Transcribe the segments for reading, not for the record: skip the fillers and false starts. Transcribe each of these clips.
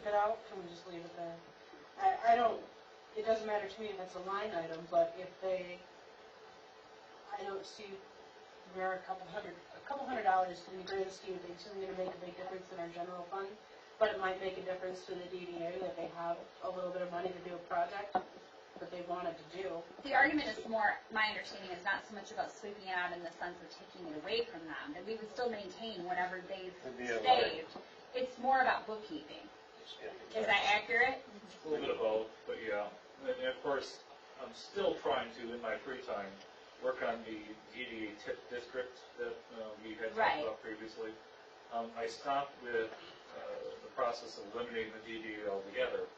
took it out, can we just leave it there? I don't, it doesn't matter to me if it's a line item, but if they, I don't see where a couple hundred dollars in the grand scheme of things isn't gonna make a big difference in our general fund, but it might make a difference to the DDA that they have a little bit of money to do a project that they wanted to do. The argument is more, my understanding is not so much about sweeping it out in the sense of taking it away from them, that we would still maintain whatever they've saved. It's more about bookkeeping. Is that accurate? A little bit of both, but yeah. And of course, I'm still trying to, in my free time, work on the DDA TIP district that we had talked about previously. I stopped with the process of eliminating the DDA altogether,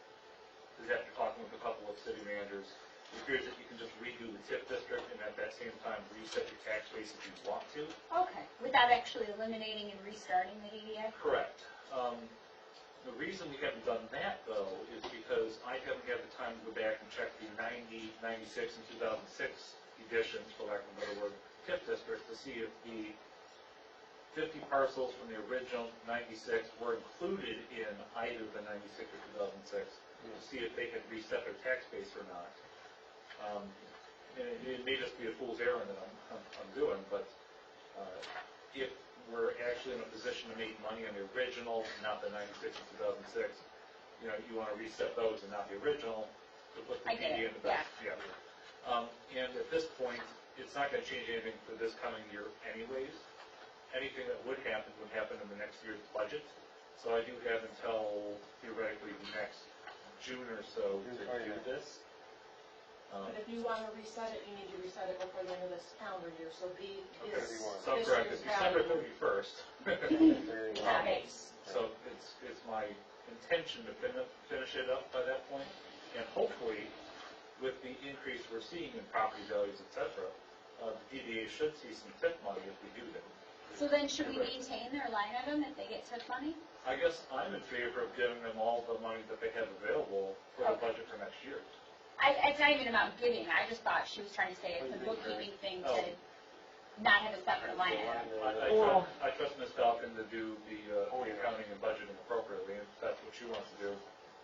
because after talking with a couple of city managers, it appears that you can just redo the TIP district and at that same time reset your tax base if you want to. Okay, without actually eliminating and restarting the DDA? Correct. The reason we haven't done that, though, is because I haven't had the time to go back and check the 90, 96, and 2006 editions, for lack of a better word, TIP district to see if the 50 parcels from the original 96 were included in either the 96 or 2006, to see if they had reset their tax base or not. And it may just be a fool's errand that I'm doing, but if we're actually in a position to make money on the original, not the 96 and 2006, you know, you want to reset those and not the original to put the DD in the best. Yeah. And at this point, it's not going to change anything for this coming year anyways. Anything that would happen in the next year's budget. So I do have until theoretically next June or so to do this. But if you want to reset it, you need to reset it before the end of this calendar year, so B is So correct, it's December 31st. So it's my intention to finish it up by that point, and hopefully, with the increase we're seeing in property values, etc., the DDA should see some TIP money if we do that. So then should we maintain their line item if they get TIP money? I guess I'm in favor of giving them all the money that they have available for the budget for next year. It's not even about giving. I just thought she was trying to say it's a bookkeeping thing to not have a separate line item. I trust Ms. Falcon to do the accounting and budgeting appropriately, and if that's what she wants to do,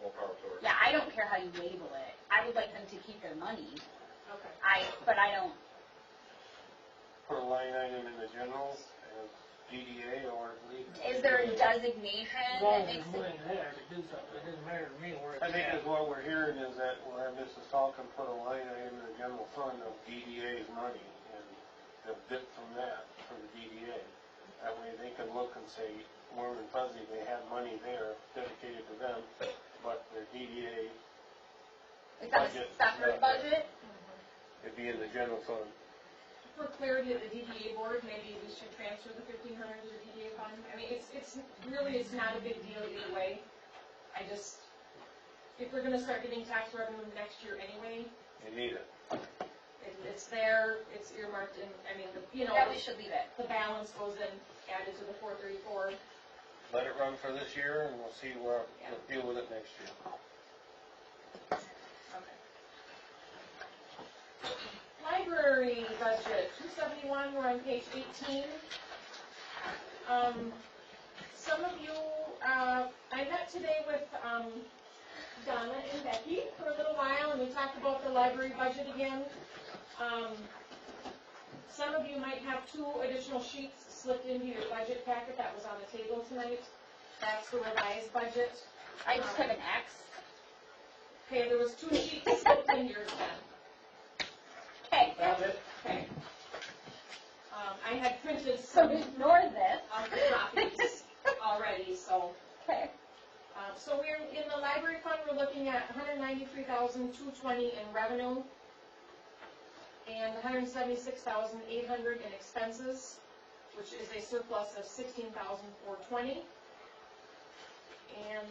more power to her. Yeah, I don't care how you label it. I would like them to keep their money. Okay. But I don't. Put a line item in the general as DDA or leave. Is there a designation that makes it? There to do something. It doesn't matter to me where it's I think at. is what we're hearing is that we'll have Mrs. Falcon put a line item in the general fund of DDA's money and a bit from that for the DDA. That way they can look and say, warm and fuzzy, they have money there dedicated to them, but their DDA Is that a separate budget? would be in the general fund. For clarity of the DDA board, maybe we should transfer the 1,500 to the DDA fund. I mean, it's not a big deal either way. I just, if we're going to start getting tax revenue next year anyway, You need it. it's there, it's earmarked, and I mean, Yeah, we should leave it. the balance goes in added to the 434. Let it run for this year and we'll see where we'll deal with it next year. Okay. Library budget, 271, we're on page 18. Some of you, I met today with Donna and Becky for a little while, and we talked about the library budget again. Some of you might have 2 additional sheets slipped into your budget packet that was on the table tonight. That's the revised budget. I just have an X. Okay, there was 2 sheets slipped in yours then. Okay. That's it? Okay. I had printed So some ignore this. other copies already, so. Okay. So we're, in the library fund, we're looking at $193,220 in revenue and $176,800 in expenses, which is a surplus of $16,420. And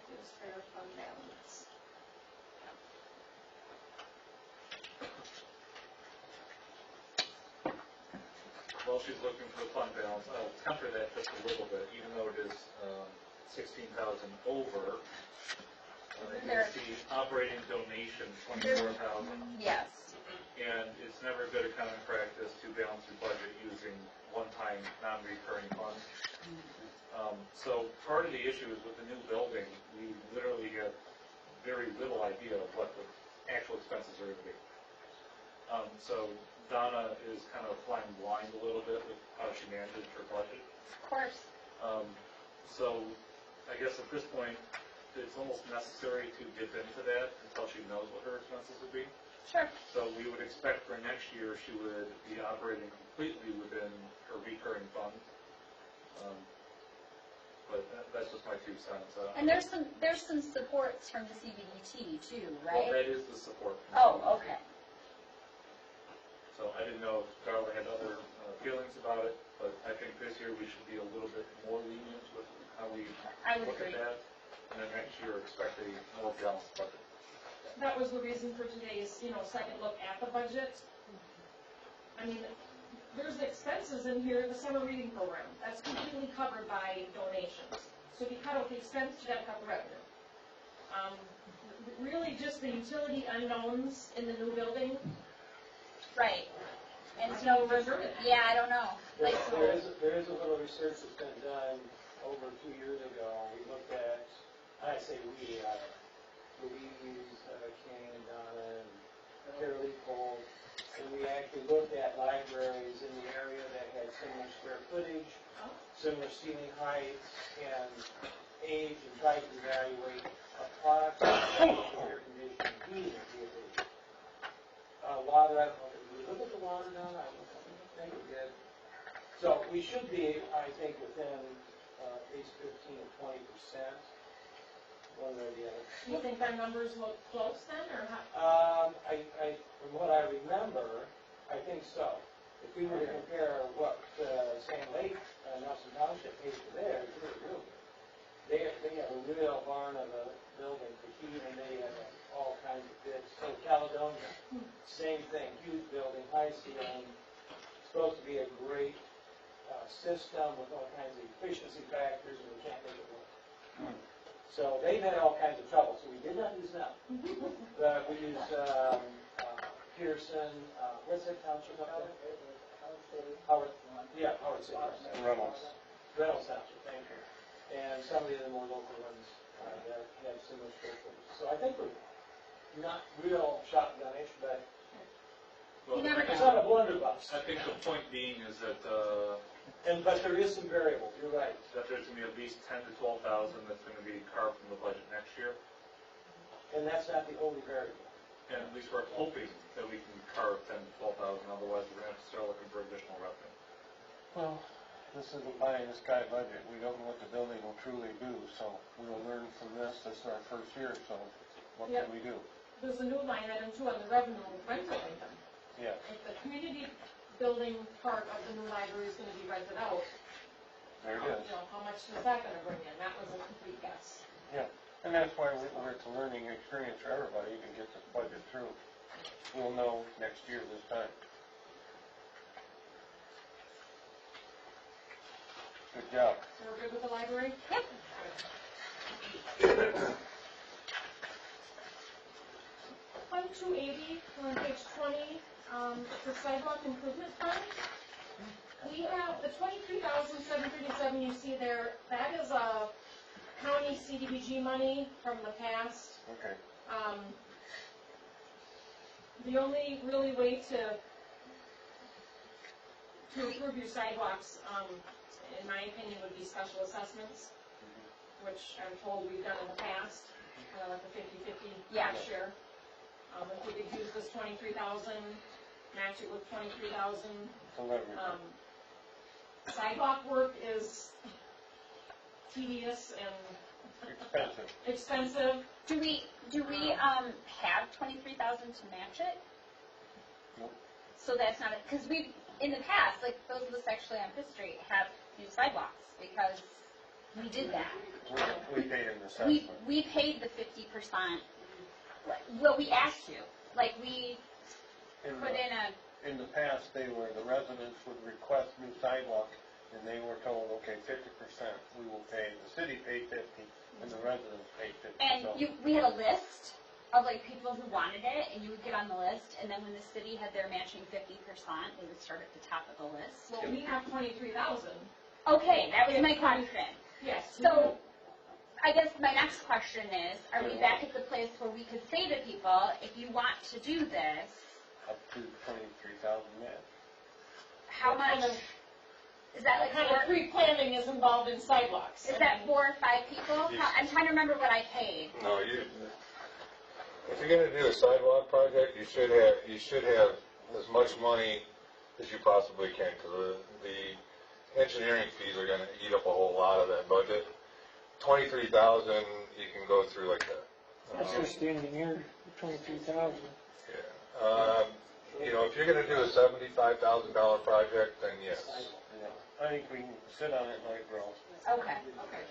this fair fund balance. While she's looking for the fund balance, I'll temper that just a little bit, even though it is 16,000 over. You can see operating donation, 24,000. Yes. And it's never a good accounting practice to balance your budget using one-time, non-recurring funds. So part of the issue is with the new building, we literally have very little idea of what the actual expenses are going to be. So Donna is kind of flying blind a little bit with how she manages her budget. Of course. So I guess at this point, it's almost necessary to dip into that until she knows what her expenses would be. Sure. So we would expect for next year, she would be operating completely within her recurring fund. But that's just my 2 cents. And there's some supports from the CBDT too, Well, right? that is the support. Oh, okay. So I didn't know if Darla had other feelings about it, but I think this year we should be a little bit more lenient with how we I would look agree. at that. And then next year, expect a more balanced budget. That was the reason for today's, second look at the budget. I mean, there's expenses in here, the summer reading program, that's completely covered by donations. So if you cut out the expense, you gotta cut the revenue. Really just the utility unknowns in the new building. Right. And I so, can reserve it. yeah, I don't know. Like, There is a little research that's been done over 2 years ago. We looked at, I say we, Louise, King, Donna, and Carolee Cole, and we actually looked at libraries in the area that had similar square footage, similar ceiling heights, and age, and tried to evaluate approximately air conditioning heating capability. Water, I don't know, did we look at the water now? I don't think we did. So we should be, I think, within at least 15 to 20%, one way or the other. Do you think our numbers look close then, or how? From what I remember, I think so. If we were to compare what Sand Lake, Nelson Township pays for theirs, it's really real good. They have a real barn of a building for heat, and they have all kinds of bids. So Caledonia, same thing, huge building, high ceiling, supposed to be a great system with all kinds of efficiency factors, and we can't make it work. So they've had all kinds of trouble, so we did not use them. But we used Pearson, what's that township up there? Howard, yeah, Howard City. Reynolds. Reynolds Township, thank you. And some of the other more local ones that have similar structures. So I think we're not real shotgun-ish, but Well, You never it's not a blunderbuss. I think the point being is that But there is some variable, you're right. that there's going to be at least 10 to 12,000 that's going to be carved from the budget next year. And that's not the only variable. And at least we're hoping that we can carve 10 to 12,000, otherwise we're going to have to start looking for additional revenue. Well, this is a pie in the sky budget. We don't know what the building will truly do, so we'll learn from this. This is our first year, so what Yep. can we do? There's a new line item too on the revenue rental income. Yeah. If the community building part of the new library is gonna be rented out, There it is. how much is that gonna bring in? That was a complete guess. Yeah, and that's why it's a learning experience for everybody to get this budget through. We'll know next year this time. Good job. So we're good with the library? Yep. Fund 280, on page 20, the sidewalk improvement fund. We have the 23,737 you see there, that is a county CDBG money from the past. Okay. The only really way to improve your sidewalks, in my opinion, would be special assessments, which I'm told we've done in the past, like the 50/50 Yeah. share. If we could use this 23,000, match it with 23,000. So let me, Sidewalk work is tedious and expensive. expensive. Do we have 23,000 to match it? Nope. So that's not it, because we, in the past, like those of us actually on Fifth Street have used sidewalks because we did that. We paid an assessment. We paid the 50%, well, we asked to, like we put in a, In the past, the residents would request new sidewalk, and they were told, okay, 50% we will pay. The city paid 50, and the residents paid 50. and So we had a list of like people who wanted it, and you would get on the list, and then when the city had their matching 50%, they would start at the top of the list. Well, we have 23,000. Okay, that was my question. Yes. So, I guess my next question is, are we back at the place where we could say to people, if you want to do this, Up to 23,000, yeah. how much, is that like What kind of pre-planning is involved in sidewalks? is that 4 or 5 people? I'm trying to remember what I paid. No, if you're gonna do a sidewalk project, you should have as much money as you possibly can, because the engineering fees are gonna eat up a whole lot of that budget. 23,000, you can go through like that. That's your standing here, 23,000. Yeah. You know, if you're gonna do a $75,000 project, then yes. Yeah. I think we can sit on it like girls. Okay.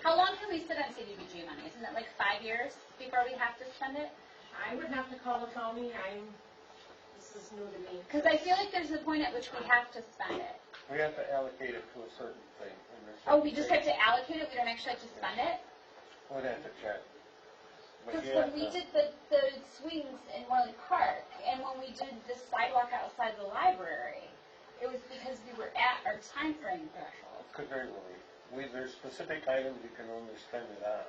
How long can we sit on CDBG money? Isn't it like 5 years before we have to spend it? I would have to call the county, this is new to me. Because I feel like there's a point at which we have to spend it. We have to allocate it to a certain thing. and there's Oh, we certain just have things. to allocate it, we don't actually have to spend it? We'd have to check. But Because you when have we to- did the swings in Morley Park, and when we did the sidewalk outside the library, it was because we were at our time frame threshold. Could very well be. There's specific items you can only spend it on.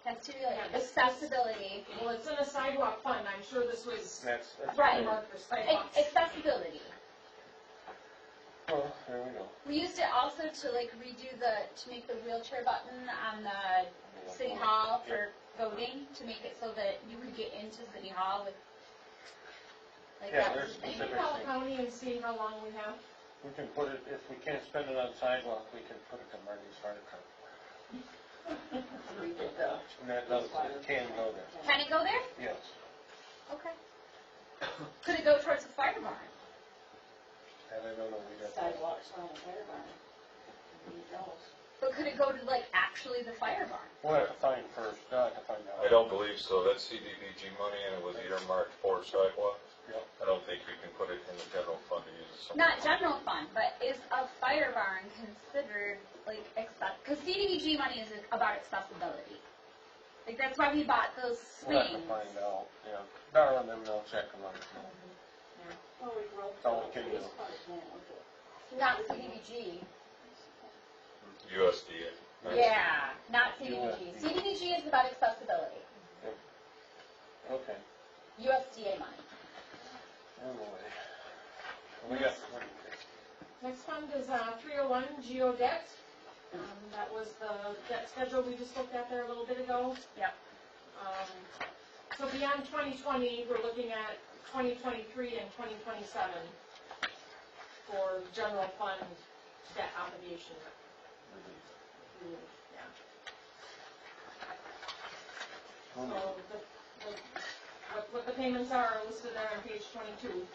That's to be like Yeah, this- accessibility, Well, it's in a sidewalk fund, I'm sure this was That's Right. earmarked for sidewalks. accessibility. Well, there we go. We used it also to like redo to make the wheelchair button on the City Hall for voting, to make it so that you could get into City Hall with, like, Yeah, that there's was, You specific can call the things. county and see how long we have. We can put it, if we can't spend it on sidewalk, we can put it to Marty's fire truck. And that does, it can go there. can it go there? Yes. Okay. Could it go towards the fire barn? And I don't know, we got. Sidewalks around the fire barn. Need those. But could it go to like actually the fire barn? We'll have to find first, I'll have to find out. I don't believe so. That's CDBG money, and it was earmarked for sidewalks. Yep. I don't think you can put it in the general fund to use it somewhere. Not general fund, but is a fire barn considered like because CDBG money is about accessibility. Like that's why we bought those We'll have to swings. find out, yeah. Darla and them, they'll check them out. Oh, we broke That's all we can do. police department with it. Not CDBG. USDA. That's- Yeah, not CDBG. USDA. CDBG is about accessibility. Okay. USDA money. Anyway. We got, Next fund is 301 Geo Debt. That was the debt schedule we just looked at there a little bit ago. Yep. So beyond 2020, we're looking at 2023 and 2027 for general fund debt obligation. Yeah. So what the payments are listed there on page 22.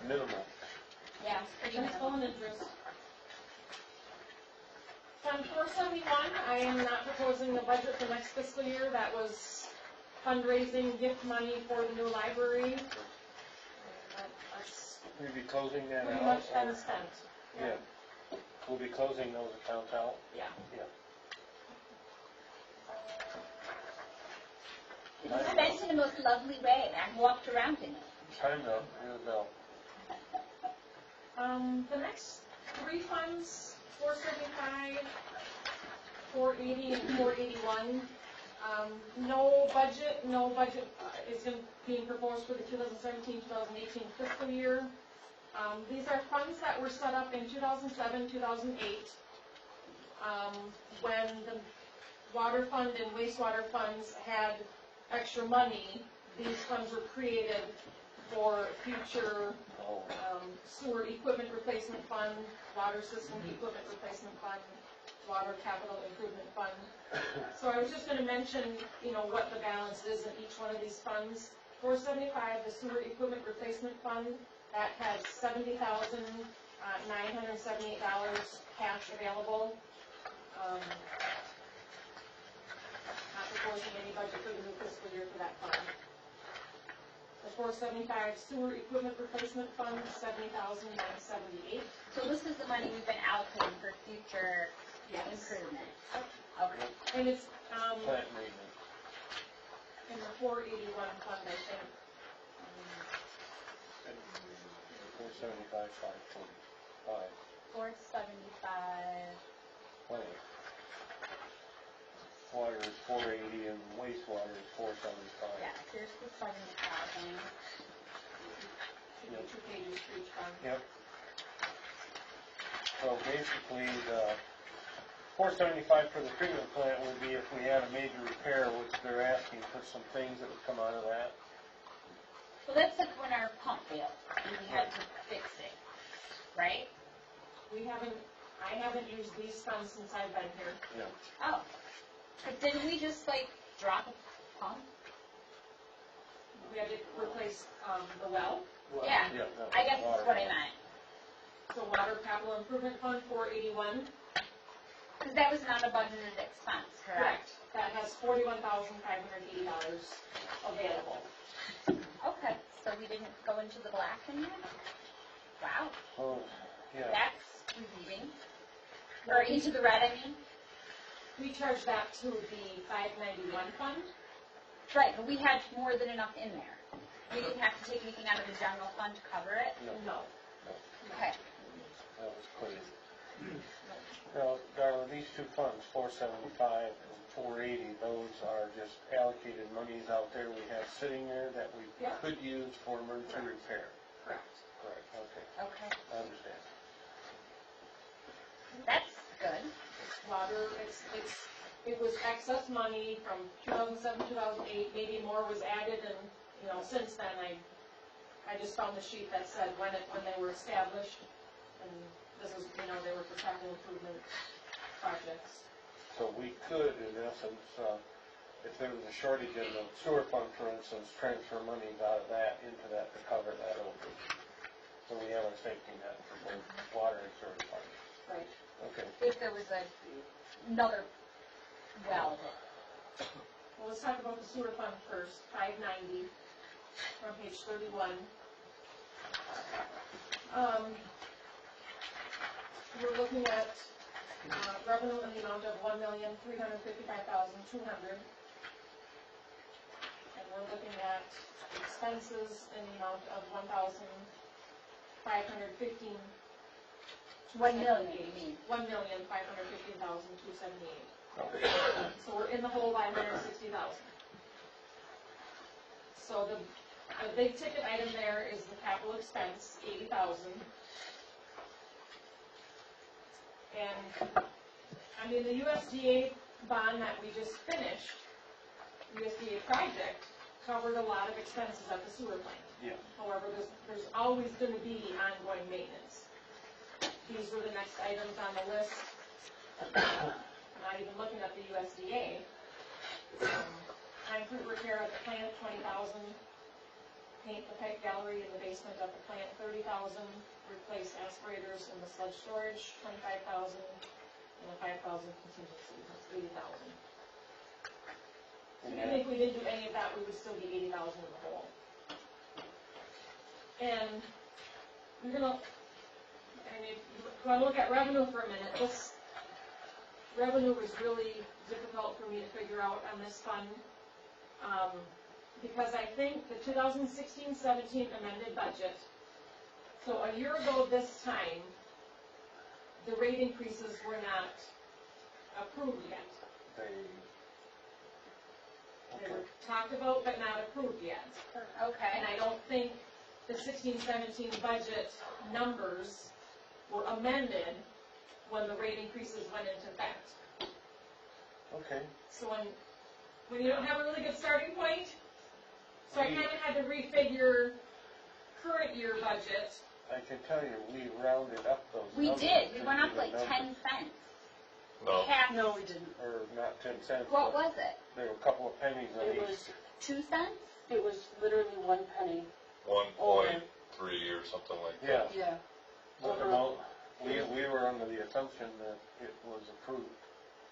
minimal. Yeah, pretty Principal minimal. and interest. Fund 471, I am not proposing the budget for next fiscal year. That was fundraising, gift money for the new library. And that's We'll be closing that pretty out. much been spent. Yeah. We'll be closing those accounts out. Yeah. Yeah. It was spent in the most lovely way. I walked around in it. Time to ring the bell. The next three funds, 475, 480, and 481. No budget is being proposed for the 2017-2018 fiscal year. These are funds that were set up in 2007, 2008, when the water fund and wastewater funds had extra money. These funds were created for future Oh, sewer equipment replacement fund, water system equipment replacement fund, water capital improvement fund. So I was just gonna mention, what the balance is in each one of these funds. 475, the sewer equipment replacement fund, that has $70,978 cash available. Not proposing any budget for the new fiscal year for that fund. The 475 sewer equipment replacement fund, $70,978. So this is the money we've been allocating for future Yes. improvement. Okay. And it's, plant maintenance. in the 481 fund, I think. 475, 545. 475. Plenty. water is 480 and wastewater is 475. Yeah, here's the 7,000. Should be 2 pages for each fund. Yep. So basically, the 475 for the treatment plant would be if we had a major repair, which they're asking for some things that would come out of that. Well, that's like when our pump failed, and we had to fix it, right? I haven't used these funds since I've been here. Yeah. Oh. But didn't we just like drop a pump? We had to replace, the well, Yeah, Yeah. that I was guess that's water. what I meant. so water capital improvement fund, 481. Because that was not a budgeted expense, correct? That has $41,580 available. Okay, so we didn't go into the black in there? Wow, Oh, yeah. that's relieving. Or into the red, I mean? We charge that to the 591 fund. Right, but we had more than enough in there. We didn't have to take anything out of the general fund to cover it? No. Okay. That was clean. Now, Darla, these two funds, 475 and 480, those are just allocated monies out there we have sitting there that we Yeah. could use for emergency repair. Correct. Correct, okay, Okay, I understand. that's good. Water, it was excess money from 2007, 2008, maybe more was added, and, since then, I just found the sheet that said when they were established, and this is, they were for capital improvement projects. So we could, in essence, if there was a shortage in the sewer fund, for instance, transfer monies out of that into that to cover that overage. So we have a safety net for both water and sewer funds. Right. Okay. If there was another well. Well, let's talk about the sewer fund first, 590, on page 31. We're looking at revenue in the amount of $1,355,200. And we're looking at expenses in the amount of $1,515,278. 1 million, you mean? $1,515,278. So we're in the hole by $160,000. So the big ticket item there is the capital expense, $80,000. And, the USDA bond that we just finished, USDA project, covered a lot of expenses at the sewer plant. Yeah. However, there's always gonna be ongoing maintenance. These were the next items on the list. Not even looking at the USDA. Concrete repair at the plant, $20,000. Paint the pipe gallery in the basement of the plant, $30,000. Replace aspirators in the sludge storage, $25,000. And a $5,000 contingency, that's $80,000. So even if we didn't do any of that, we would still be $80,000 in the hole. And we're gonna, if you want to look at revenue for a minute, this revenue was really difficult for me to figure out on this fund, because I think the 2016-17 amended budget, so a year ago this time, the rate increases were not approved yet. They were talked about but not approved yet. Okay. And I don't think the 16-17 budget numbers were amended when the rate increases went into effect. Okay. So when you don't have a really good starting point, so I kind of had to refigure current year budget. I can tell you, we rounded up those We numbers did, we to went up the like numbers. 10 cents. No, Half. No, we didn't. Or not 10 cents. What but was it? there were a couple of pennies on It each. was, 2 cents? it was literally 1 penny. 1.3 or something like that. Yeah. Yeah. But the mo- we were under the assumption that it was approved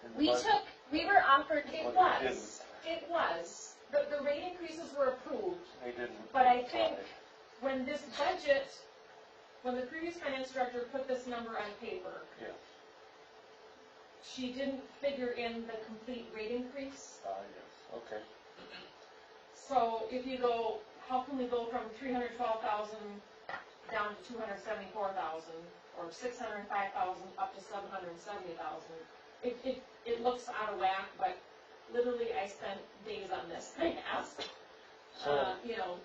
in the We budget. we were offered, It But they was. It was. The rate increases were approved. They didn't. But I think when this budget, when the previous finance director put this number on paper, Yeah. she didn't figure in the complete rate increase. Yes, okay. So if you go, how can we go from 312,000 down to 274,000, or 605,000 up to 770,000? It looks out of whack, but literally, I spent days on this. I asked, So, you know,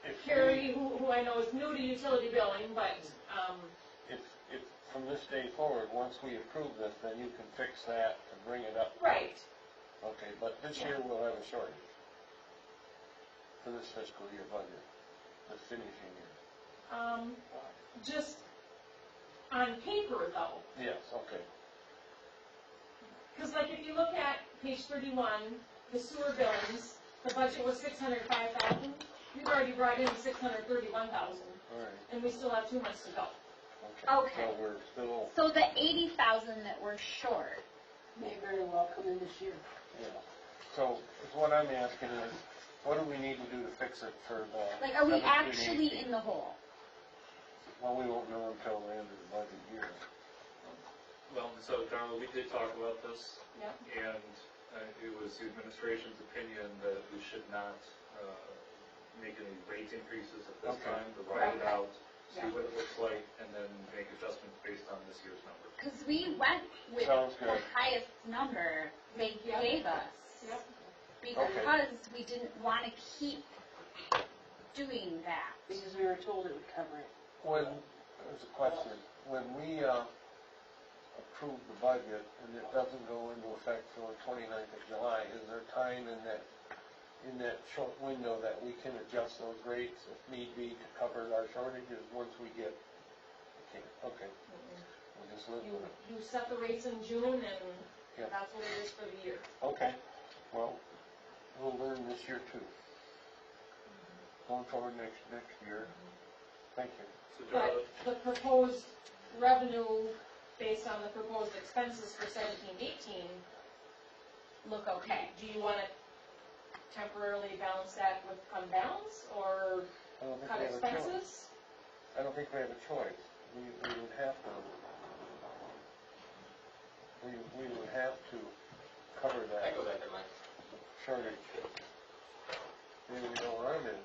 if Carrie, who I know is new to utility billing, but, if from this day forward, once we approve this, then you can fix that and bring it up. right, Okay, but this year we'll have a shortage for this fiscal year budget, this finishing year. just on paper though. Yes, okay. Because like if you look at page 31, the sewer billings, the budget was 605,000. We've already brought in 631,000, All right, and we still have 2 months to go. Okay. So we're still, So the 80,000 that we're short, May very well come in this year. yeah. So what I'm asking is, what do we need to do to fix it for the? like, are we 17, actually 18? in the hole? Well, we won't know until the end of the budget year. Well, so Darla, we did talk about this, Yep. and it was the administration's opinion that we should not make any rate increases at this Okay. time, to ride it Okay. out, see Yeah. what it looks like, and then make adjustments based on this year's number. Because we went with Sounds the good. highest number they Yep. gave us. Yep. Because we didn't want to keep doing that. Because we were told it would cover it. When, there's a question, when we approve the budget and it doesn't go into effect till the 29th of July, is there time in that short window that we can adjust those rates if need be to cover our shortages once we get, okay, we'll just live with it. You set the rates in June, and Yep. that's what it is for the year. Okay, well, we'll learn this year too. Going forward next year, thank you. So But Darla, the proposed revenue based on the proposed expenses for 17-18, Look okay. do you want to temporarily balance that with fund balance, or I don't think cut we have a choice. expenses? I don't think we have a choice. We would have to. We would have to cover that shortage. Maybe we know where I'm in.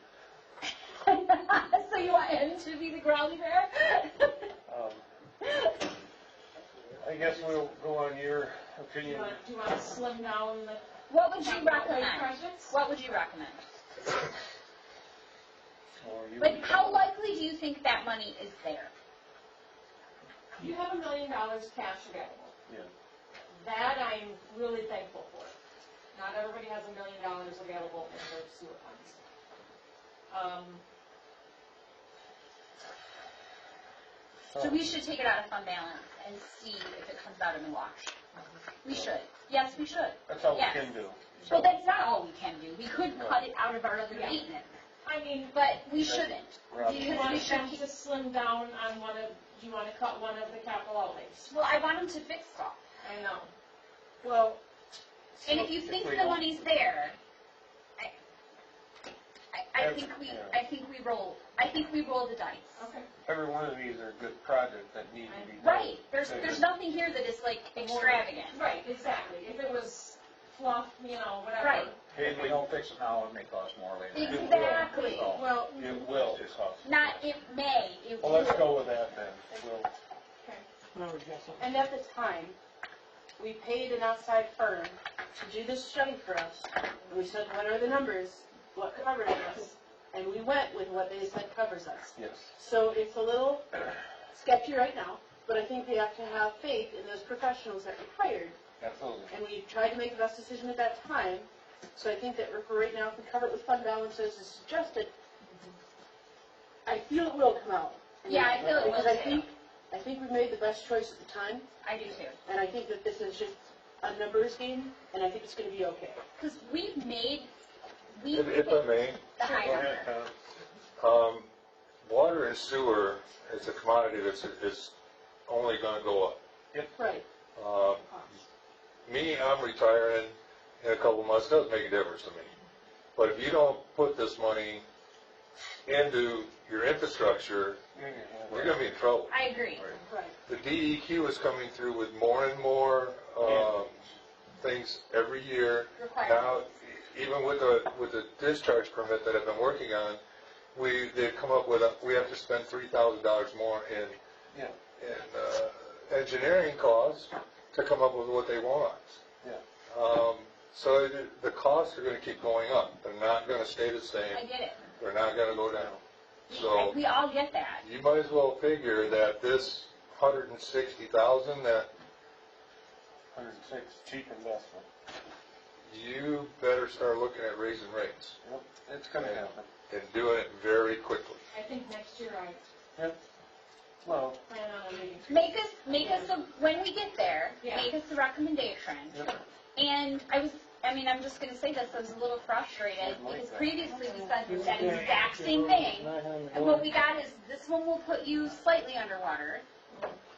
So you want him to be the ground bear? I guess we'll go on your Do opinion. you want to slim down the What would you capital outlay recommend? projects? What would you recommend? Or you Like, how likely do you think that money is there? You have $1 million cash available. Yeah. That I'm really thankful for. Not everybody has $1 million available in their sewer funds. So we should take it out of fund balance and see if it comes out in the wash. We should. Yes, we should. That's all we Yes. can do. Well, that's not all we can do. We could cut it out of our other Yeah. maintenance, I mean, but we shouldn't. Rob, do you Because want we them should to slim down on do you want to cut one of the capital outlays? Well, I want them to fix stuff. I know. Well, And if you think we the don't- money's there, I Every- think we, yeah. I think we roll the dice. Okay. Every one of these are good projects that need to be done. Right, there's nothing here that is like extravagant. Right, exactly. If it was fluff, whatever. Right. Hey, if we don't fix it now, it may cost more later. Exactly. So, Well, It will cost. Not it may, it Well, will. let's go with that then. We'll, and at the time, we paid an outside firm to do this study for us. And we said, what are the numbers? What covers us? And we went with what they said covers us. yes. So it's a little sketchy right now, but I think we have to have faith in those professionals that we hired. Absolutely. And we tried to make the best decision at that time. So I think that for right now, if we cover it with fund balances as suggested, I feel it will come out. Yeah, I feel it will Because too. I think we made the best choice at the time, I do too. and I think that this is just a numbers game, and I think it's gonna be okay. Because we If picked I may, the high Go number. ahead, Tom. water and sewer is a commodity is only gonna go up. Right. Me, I'm retiring in a couple months, doesn't make a difference to me. But if you don't put this money into your infrastructure, you're gonna be in trouble. I agree. Right. The DEQ is coming through with more and more, things every year. Now, even with the discharge permit that I've been working on, they've come up with, we have to spend $3,000 more in Yeah. engineering costs to come up with what they want. Yeah. So the costs are gonna keep going up. They're not gonna stay the I same. get it. They're not gonna go down. So We all get that. you might as well figure that this 160,000, that 106, cheap investment. you better start looking at raising rates Yep, it's gonna happen. and doing it very quickly. I think next year I Well, plan on a meeting. Make us, when we get there, Yeah. make us a recommendation. Yep. And I'm just gonna say this, I was a little frustrated, because previously we said that exact same thing. And what we got is, this one will put you slightly underwater,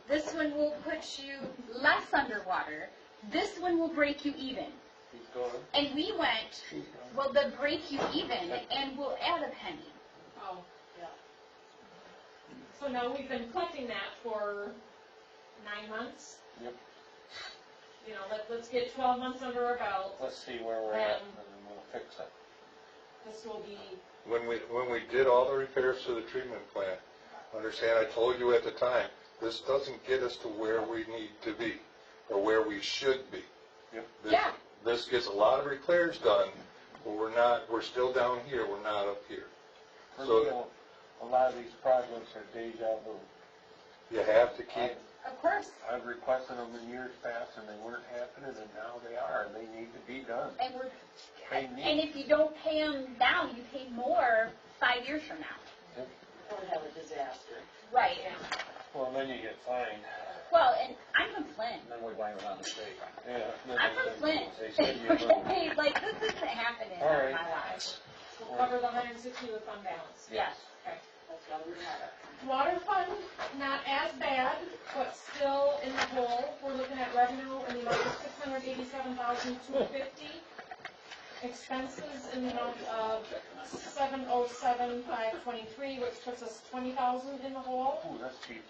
this one will put you less underwater, this one will break you even. he's going. And we went, well, the break you even, and we'll add a penny. Oh, yeah. So now we've been collecting that for 9 months. Yep. You know, let's get 12 months under our belt. Let's see where we're at, and then we'll fix it. This will be, When we did all the repairs to the treatment plant, understand, I told you at the time, this doesn't get us to where we need to be, or where we should be. Yep. Yeah. This gets a lot of repairs done, but we're still down here, we're not up here. For So- real, a lot of these projects are deja vu. You have to keep, Of course. I've requested them in years past, and they weren't happening, and now they are, and they need to be done. And They need- and if you don't pay them now, you pay more 5 years from now. Or have a disaster. Right. Well, then you get fined. Well, and I'm from Flint. And then we blame it on the state. Yeah. then I'm they from say- Flint. They say you Hey, like, this isn't happening All in right. my life. we'll cover the 160 with fund balance. Yes. Okay. That's gotta be hard. Water fund, not as bad, but still in the hole. We're looking at revenue in the amount of $687,250. Expenses in the amount of $707,523, which puts us $20,000 in the hole. Ooh, that's cheap.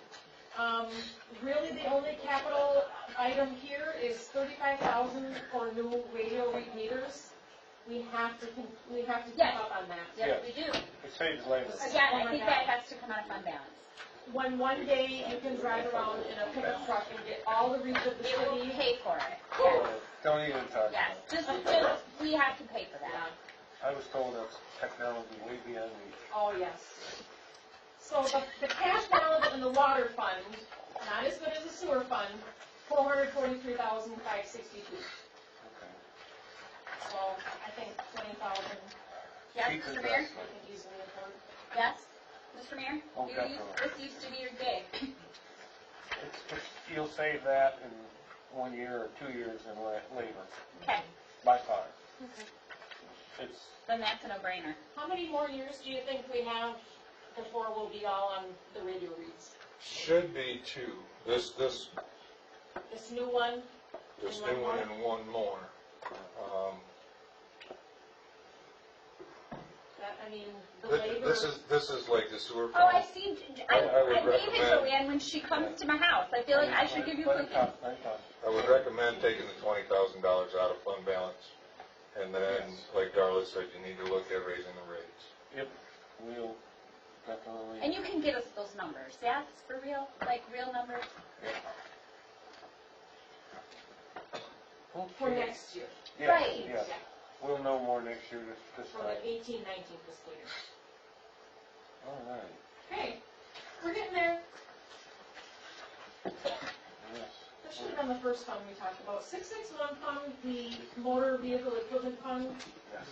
Really, the only capital item here is $35,000 for new radio read meters. We have to keep Yes. up on that. Yes, we do. It saves labor. Again, I think that has to come out of fund balance. When one day you can drive around in a pickup truck and get all the reads of the It will city. pay for it. Yes. Don't even talk Yes. about it. Just, we have to pay for that. Yeah. I was told that's technology way beyond me. Oh, yes. So the cash balance in the water fund, not as good as the sewer fund, $443,562. Okay. So I think 20,000 Yes, Cheap Mr. Mayor? I investment. can easily afford. Yes, Mr. Mayor? Oh, You definitely. This used to be your day. You'll save that in 1 year or 2 years in labor, Okay, by far. It's, then that's a no-brainer. How many more years do you think we have before we'll be all on the radio reads? should be two. This This new one, new one and one more. the labor. This is like the sewer Oh, I fund. see, I I would gave it to recommend- Luann when she comes to my house. I feel like I should give you a let quick. it talk, let it talk. I would recommend taking the $20,000 out of fund balance. And then, like Darla said, you need to look at raising the rates. Yep, we'll definitely. And you can get us those numbers, yes, for real, like real numbers? For next year, Yeah, Right. Yeah, we'll know more next year this for time. the 18-19 fiscal year. All right, Okay, we're getting there. yes. That should have been the first fund we talked about. 661 fund, the motor vehicle equipment fund. Yes.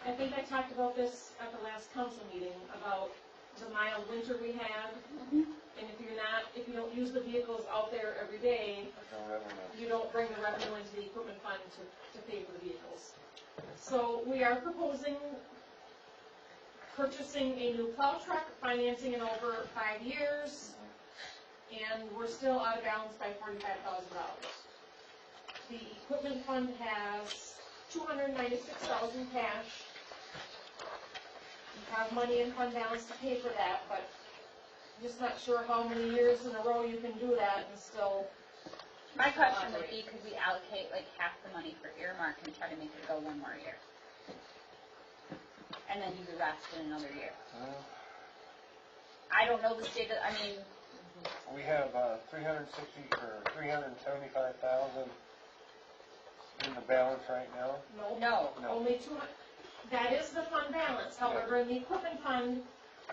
I think I talked about this at the last council meeting, about the mild winter we had. And if you don't use the vehicles out there every day, No revenue. you don't bring the revenue into the equipment fund to pay for the vehicles. So we are proposing purchasing a new plow truck, financing it over 5 years, and we're still out of balance by $45,000. The equipment fund has $296,000 cash. You have money in fund balance to pay for that, but I'm just not sure how many years in a row you can do that and still. My question would be, could we allocate like half the money for earmark and try to make it go one more year? And then do the rest in another year? Well, I don't know the state of, we have 375,000 balance right now? No. Only 200, that is the fund balance, however, in the equipment fund,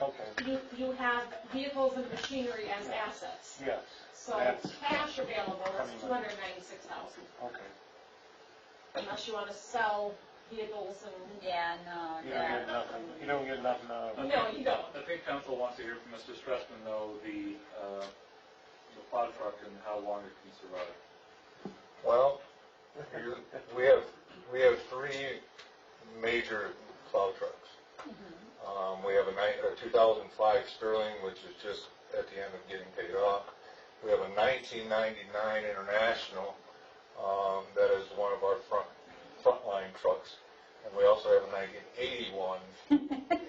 Okay, you have vehicles and machinery as assets. yes, So That's- cash available is 296,000, okay. unless you wanna sell vehicles and, Yeah, no, You don't yeah. get nothing, you don't get nothing out of it. no, you don't. I think council wants to hear from Mr. Stressman, though, the plow truck and how long it can survive. Well, we have three major plow trucks. We have a 2005 Sterling, which is just at the end of getting paid off. We have a 1999 International, that is one of our frontline trucks. And we also have a 1981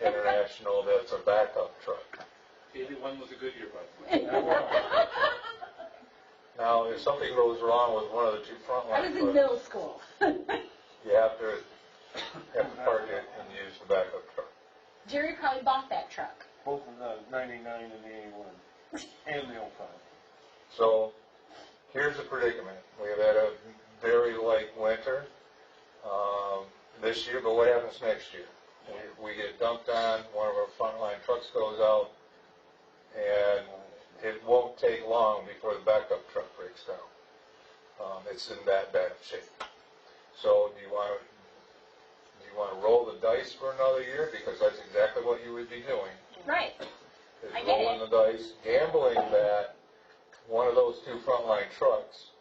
International that's a backup truck. 81 was a good year, by the way. Now, if something goes wrong with one of the two I frontline was in trucks, middle school. you have to park it and use the backup truck. Jerry probably bought that truck. Both of the 99 and the 81, and the 05. So, here's the predicament. We've had a very light winter this year, but what happens next year? We get dumped on, one of our frontline trucks goes out, and it won't take long before the backup truck breaks down. It's in that bad of shape. So, do you want to roll the dice for another year? Because that's exactly what you would be doing. Right. Is I get rolling the dice, gambling that one of those two frontline trucks,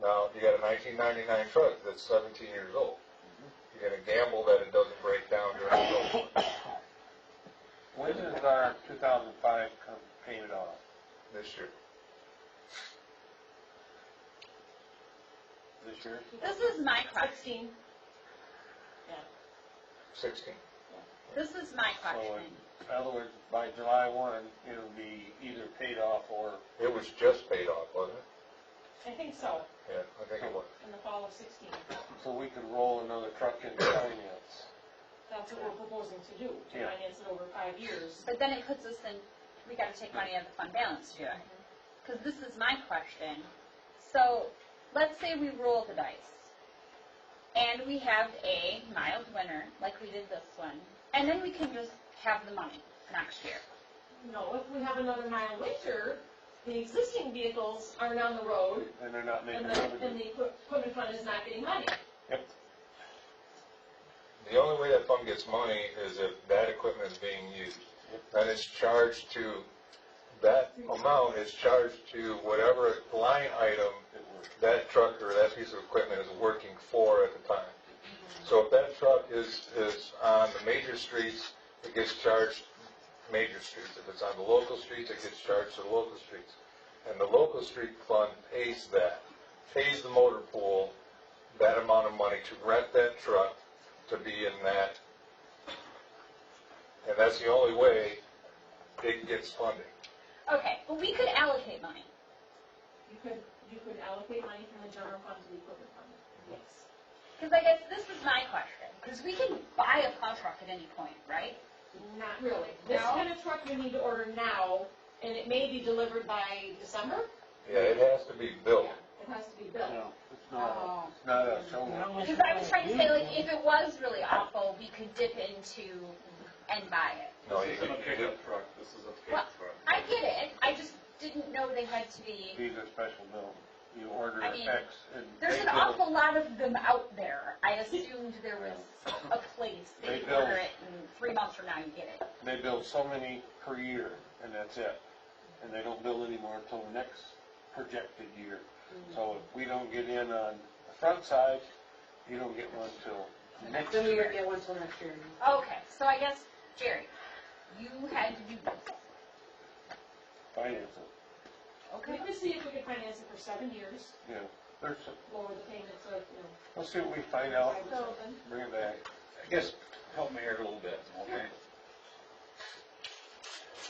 now you got a 1999 truck that's 17 years old. You're going to gamble that it doesn't break down during the road When is our 2005 painted off? this year. This year? This is my question. 16. This is my So, question. in other words, by July 1, it'll be either paid off or, It was just paid off, wasn't it? I think so, Yeah, I think it was. in the fall of 16. so we could roll another truck into finance. That's what we're proposing to do, to Yeah. finance it over 5 years. But then it puts us in, we gotta take money out of the fund balance to do it. Because this is my question. So, let's say we roll the dice. And we have a mild winter, like we did this one. And then we can just have the money next year. No, if we have another mild winter, the existing vehicles aren't on the road, And they're not making and revenue. the equipment fund is not getting money. The only way that fund gets money is if that equipment is being used. Then it's charged to, that amount is charged to whatever line item that truck or that piece of equipment is working for at the time. So if that truck is on the major streets, it gets charged major streets. If it's on the local streets, it gets charged to the local streets. And the local street fund pays that, pays the motor pool that amount of money to rent that truck to be in that. And that's the only way it gets funding. Okay, but we could allocate money. You could allocate money from the general fund to the equipment fund, yes. Because I guess this is my question. Because we can buy a plow truck at any point, right? Not really. This No? kind of truck you need to order now, and it may be delivered by December. Yeah, it has to be built. It has to be built. No, it's not a show. Because I was trying to say, like, if it was really awful, we could dip into and buy it. No, you This isn't a can do pickup truck, this is a Well, pickup truck. I get it. I just didn't know they had to be. These are special bill. You order I mean, X and There's they an build- awful lot of them out there. I assumed there was a place that They you build- order it and 3 months from now you get it. They build so many per year, and that's it. And they don't build anymore until the next projected year. So if we don't get in on the front side, you don't get one till next Then we year. would get one till next year. Okay, so I guess, Jerry, you had to do this. Finance it. We could see if we could finance it for 7 years, Yeah, there's, some- lower the payments of, let's see what we find out, 5,000. bring it back. I guess, help me here a little bit, okay?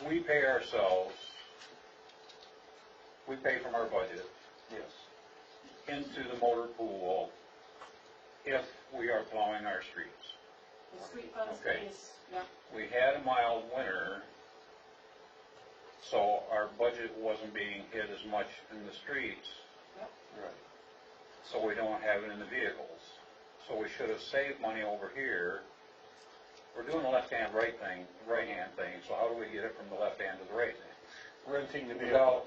We pay ourselves, we pay from our budget Yes. into the motor pool if we are plowing our streets. The street fund Okay. stays, yeah. We had a mild winter, so our budget wasn't being hit as much in the streets, Right. so we don't have it in the vehicles. So we should have saved money over here. We're doing the left-hand, right-hand thing, so how do we get it from the left hand to the right hand? Renting the Well, vehicle.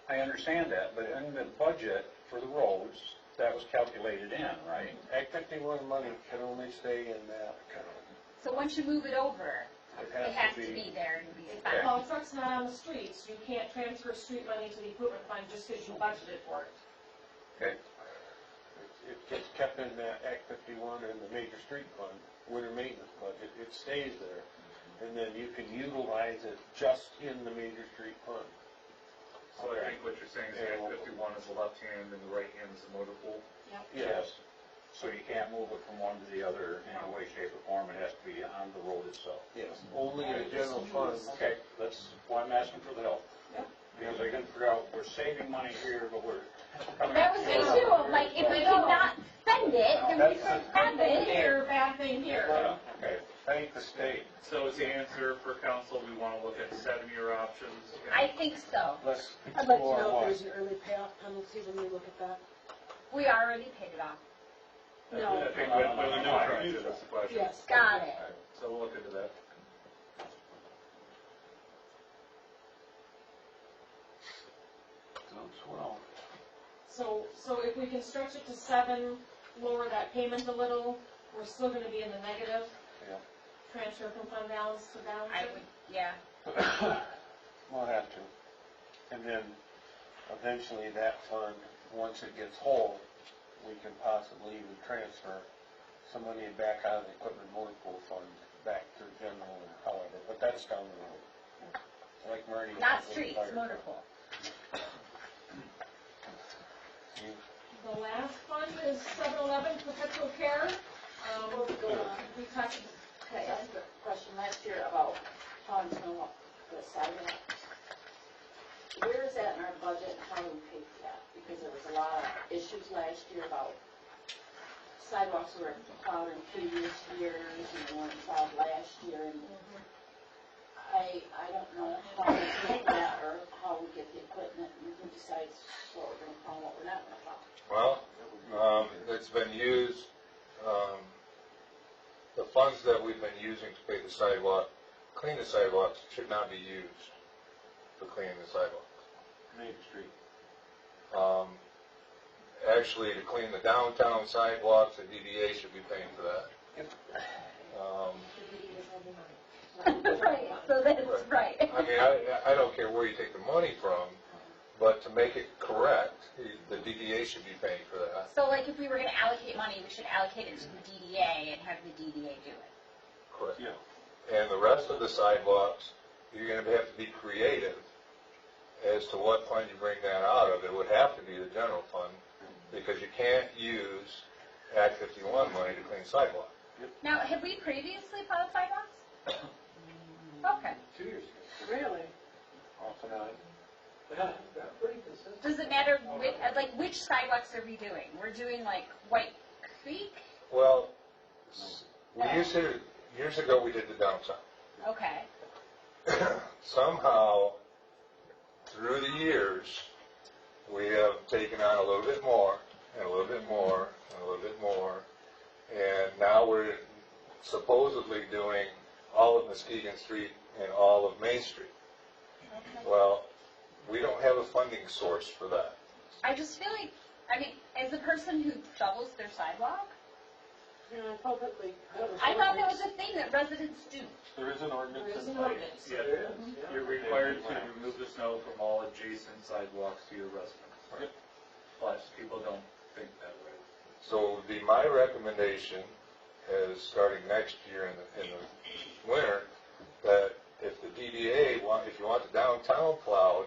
I understand that, but in the budget for the roads, that was calculated in, right? Act 51 money can only stay in that account. So once you move it over, It it has to be there and be spent. Well, truck's not on the streets, you can't transfer street money to the equipment fund just because you budgeted for it. Okay. It gets kept in that Act 51 and the major street fund, winter maintenance budget, it stays there. And then you can utilize it just in the major street fund. So I think what you're saying is Act 51 is the left hand and the right hand is the motor pool. Yes. So you can't move it from one to the other in any way, shape, or form, it has to be on the road itself. Yes. Only the general fund. Okay, that's why I'm asking for the help. Because I couldn't figure out, we're saving money here, but we're coming. That was me too, like, if we could not spend it, then we could have Bad thing it. here, bad thing here. Okay. Thank the state. So is the answer for council, we want to look at 7-year options? I think so. Let's I'd like to explore know if what. there's an early payoff penalty when we look at that. We already paid it off. No. I think with the new tranche, that's the question. Yes. Got it. So we'll look into that. Sounds swell. So if we can stretch it to 7, lower that payment a little, we're still gonna be in the negative. Yeah. Transfer from fund balance to balance I it. would, yeah. We'll have to. And then eventually that fund, once it gets whole, we can possibly even transfer some money back out of the equipment motor pool fund back to general, however, but that's down the road. Like Marty. Not streets, motor pool. The last fund is 7-Eleven perpetual care. We talked, Can I ask a question last year about funds from the sidewalk? Where is that in our budget and how do we pay for that? Because there was a lot of issues last year about sidewalks were plowed in previous years and they weren't plowed last year. And I don't know how we pay that or how we get the equipment and who decides what we're gonna plow and what we're not gonna plow. Well, it's been used, the funds that we've been using to pay the sidewalk, clean the sidewalks, should not be used for cleaning the sidewalks. Main Street. Actually, to clean the downtown sidewalks, the DDA should be paying for that. Right, so that's right. I mean, I don't care where you take the money from, but to make it correct, the DDA should be paying for that. So like if we were gonna allocate money, we should allocate it to the DDA and have the DDA do it. Correct. Yeah. And the rest of the sidewalks, you're gonna have to be creative as to what fund you bring that out of. It would have to be the general fund, because you can't use Act 51 money to clean sidewalks. Now, have we previously plowed sidewalks? Okay. 2 years ago. Really? Off and on. Yeah, pretty consistent. Does it matter which sidewalks are we doing? We're doing like White Creek? Well, we used to, years ago, we did the downtown. Okay. Somehow, through the years, we have taken on a little bit more, and a little bit more, and a little bit more, and now we're supposedly doing all of Muskegon Street and all of Main Street. Well, we don't have a funding source for that. I just feel like, I mean, as a person who shovels their sidewalk, I thought that was a thing that residents do. There is an ordinance there is in an place. ordinance. Yeah, you're required to remove the snow from all adjacent sidewalks to your residence. But people don't think that way. So it would be my recommendation, as starting next year in the winter, that if the DDA if you want the downtown plowed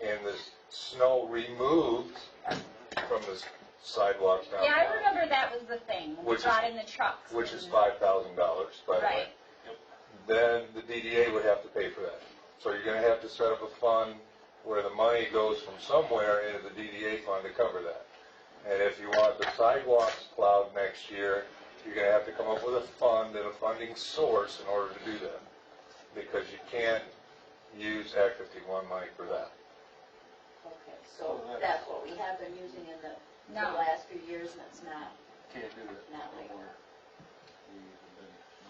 and the snow removed from the sidewalks downtown. Yeah, I remember that was the thing, when we Which is- brought in the trucks. Which is and- $5,000, by the way. Right. Then the DDA would have to pay for that. So you're gonna have to set up a fund where the money goes from somewhere into the DDA fund to cover that. And if you want the sidewalks plowed next year, you're gonna have to come up with a fund and a funding source in order to do that. Because you can't use Act 51 money for that. Okay, so that's what we have been using in the No. last few years and it's not. Can't do it Not no like- more.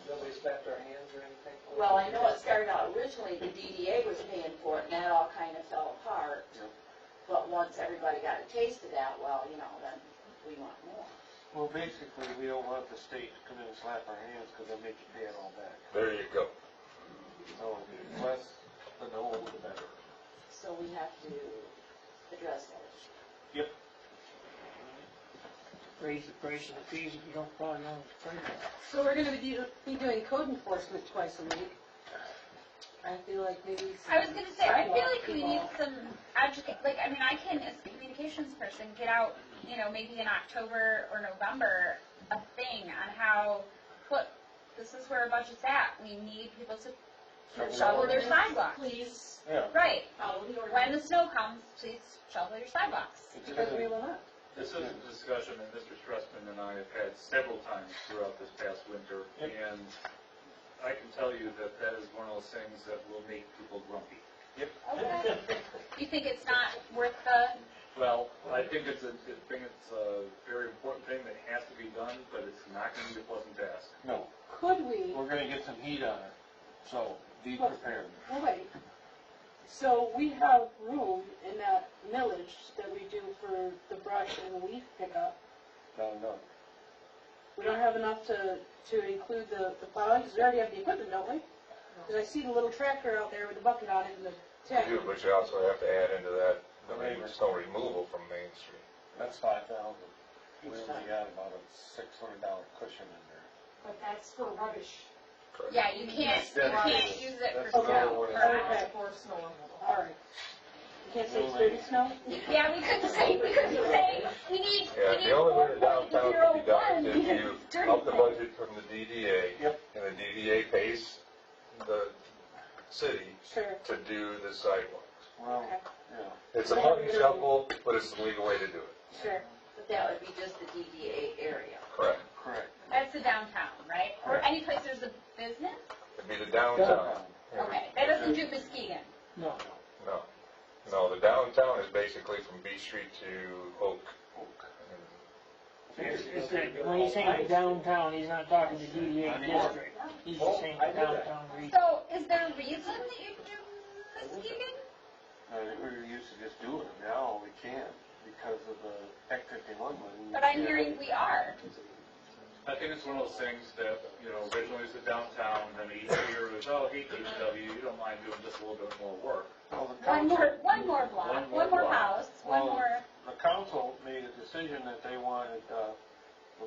Nobody slapped our hands or anything? Well, I know it started out originally, the DDA was paying for it, and that all kind of fell apart. Yep. But once everybody got a taste of that, well, you know, then we want more. Well, basically, we don't want the state to come in and slap our hands, because they'll make you pay it all back. There you go. So, the less the know, the better. So we have to address that issue. Yep. Raise the price of the fees if you don't follow along with the framework. So we're gonna be doing code enforcement twice a week. I feel like maybe some I was gonna say, I feel sidewalk like we need involved. some educate, like, I mean, I can, as a communications person, get out, you know, maybe in October or November, a thing on how, look, this is where our budget's at, we need people to shovel their sidewalks. Please, Yeah. Right, follow the when ordinance. the snow comes, please shovel your sidewalks. Because we will not. This is a discussion that Mr. Stressman and I have had several times throughout this past winter, Yep. and I can tell you that that is one of those things that will make people grumpy. Okay. You think it's not worth the, Well, I think it's a very important thing that has to be done, but it's not going to be a pleasant task. No, Could we, we're gonna get some heat on it, so be Well- prepared. well, wait. So we have room in that millage that we do for the brush and leaf pickup. No. We don't have enough to include the plowing, because we already have the equipment, don't we? Because I see the little tractor out there with the bucket on it and the You tech. do, but you also have to add into that the snow removal from Main Street. That's 5,000. We only got about a $600 cushion in there. But that's for rubbish, Correct. yeah, you can't use it That's for another snow. one. Okay. for snow removal. All right. You can't say sturdy snow? Yeah, we couldn't say, we need Yeah, the only way the downtown can be done is if because you it's dirty up the things. budget from the DDA. Yep. And the DDA pays the city Sure. to do the sidewalks. Well, Okay. yeah. It's a money shuffle, but it's the legal way to do it. Sure. But that would be just the DDA area. Correct. Correct. That's the downtown, right? Or any place there's a business? It'd be the downtown. Yeah. Okay, that doesn't do Muskegon. No. No. No, the downtown is basically from B Street to Oak. It's that, when he's saying downtown, he's not talking the DDA district. He's just saying downtown region. So, is there a reason that you do Muskegon? We're used to just doing it now, we can't because of the Act 51 money. But I'm hearing we are. I think it's one of those things that, you know, originally it was the downtown, then each year it was, oh, hey, DPW, you don't mind doing just a little bit more work. Well, the One council, more block, One more one more block. house, one Well, more, the council made a decision that they wanted the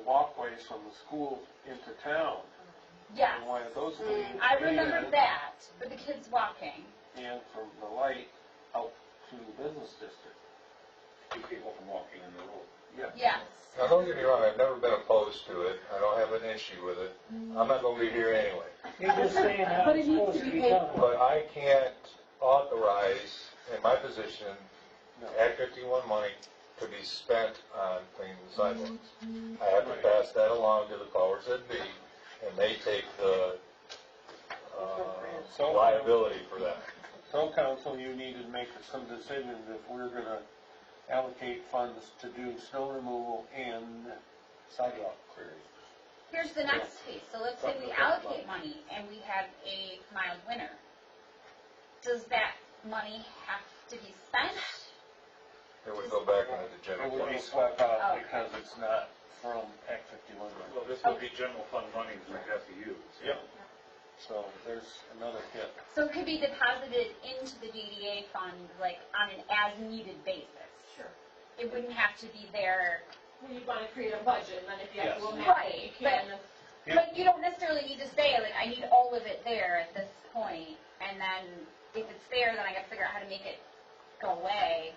walkways from the school into town. yes. They wanted those to be I clean remember that, for the kids walking. and from the light out to the business district. Keep people from walking in the road. Yes. Now, don't get me wrong, I've never been opposed to it. I don't have an issue with it. I'm not gonna be here anyway. He's just saying how But it's it needs supposed to to be be paid done. for. But I can't authorize, in my position, No. Act 51 money to be spent on cleaning the sidewalks. I have to pass that along to the powers that be, and they take the liability for that. So council, you need to make some decisions if we're gonna allocate funds to do snow removal and sidewalk clearing. Here's the next piece, so let's say we allocate money and we have a mild winter. Does that money have to be spent? It would go back into the It general would be fund. swept out Oh. because it's not from Act 51 money. Well, this would be general fund money that we have to use. Yep. So there's another hit. So it could be deposited into the DDA fund, like, on an as-needed basis. Sure. It wouldn't have to be there, When you want to create a budget, and then if you have to Yes. amend Right, it, you can. Yep. but you don't necessarily need to say, like, I need all of it there at this point, and then if it's there, then I gotta figure out how to make it go away.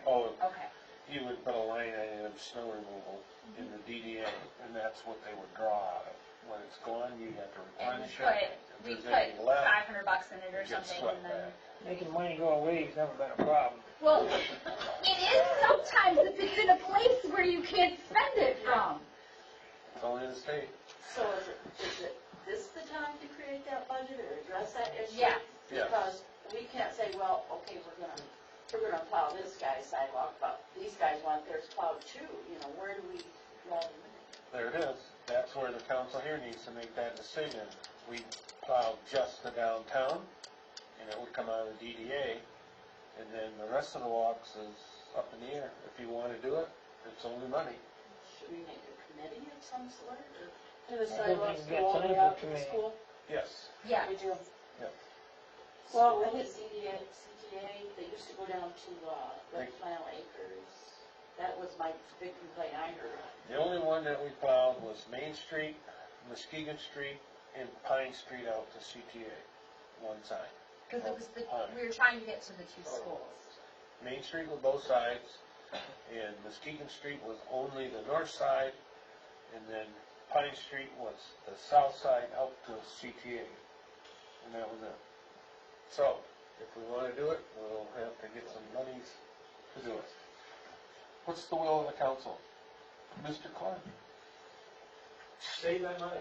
Oh, Okay. you would put a line item of snow removal in the DDA, and that's what they would draw out of. When it's gone, you have to And replenish it. we If put there's any left, $500 in it or it gets something, swept and then. back. Making money go away has never been a problem. Well, it is sometimes if it's in a place where you can't spend it from. It's only the state. So is it this the time to create that budget or address that issue? Yeah. Yeah. Because we can't say, well, okay, we're gonna plow this guy's sidewalk, but these guys want theirs plowed too, you know, where do we draw the line? There where the council here needs to make that decision. We plow just the downtown, and it would come out of the DDA, and then the rest of the walks is up in the air. If you wanna do it, it's only money. Should we make a committee of some sort, or? Do the I think sidewalks we go all the can way get out to some the of it. school? Yes. Yeah. We do. Well, Well, the CTA, they used to go down to, Red Flannel Acres. That was my big complaint I heard. The only one that we plowed was Main Street, Muskegon Street, and Pine Street out to CTA, one side. Because it was we were trying to get to the two schools. Main Street was both sides, and Muskegon Street was only the north side, and then Pine Street was the south side out to CTA, and that was it. So, if we wanna do it, we'll have to get some monies to do it. What's the will of the council? Mr. Clark, Save that money.